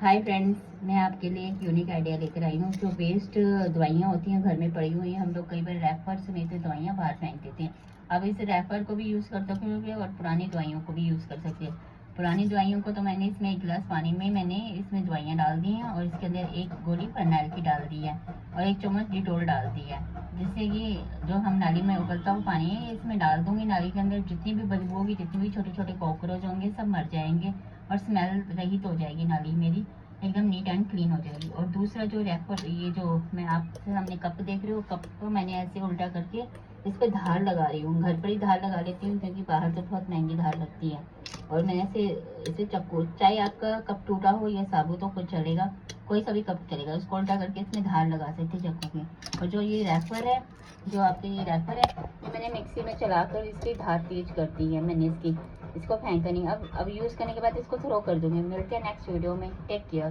Hi friends, मैं आपके लिए एक यूनिक आइडिया लेकर आई हूँ। जो वेस्ट दवाइयाँ होती हैं घर में पड़ी हुई हैं, हम लोग कई बार रैपर समेत दवाइयाँ बाहर फेंक देते हैं। अब इस रैपर को भी यूज़ कर सकते हैं और पुरानी दवाइयों को भी यूज़ कर सकते हैं। पुरानी दवाइयों को तो मैंने इसमें 1 गिलास पानी में मैंने इसमें दवाइयाँ डाल दी हैं और इसके अंदर 1 गोली फरनैल की डाल दी है और 1 चम्मच डिटोल डाल दी है, जिससे कि जो हम नाली में उबलता हुआ पानी है इसमें डाल दूंगी। नाली के अंदर जितनी भी बदबू होगी, जितने भी छोटे छोटे कॉकरोच होंगे, सब मर जाएंगे और स्मेल रहित हो जाएगी। नाली मेरी एकदम नीट एंड क्लीन हो जाएगी। और दूसरा जो रैपर, ये जो मैं आपके सामने कप देख रहे हो, कप को मैंने ऐसे उल्टा करके इस पर धार लगा रही हूँ। घर पर ही धार लगा लेती हूँ क्योंकि बाहर तो बहुत महंगी धार लगती है। और मैंने ऐसे इसे चक्कू, चाहे आपका कप टूटा हो या साबुत हो, कुछ चलेगा, कोई सा भी कप चलेगा, उसको उल्टा करके इसमें धार लगा सकते चक्कू में। और जो ये रैपर है, जो आपके ये रैपर है, ये मैंने मिक्सी में चलाकर इसकी धार तेज कर दी है। मैंने इसको फेंका नहीं। अब यूज़ करने के बाद इसको थ्रो कर दूंगी। मिलते हैं नेक्स्ट वीडियो में। Take care.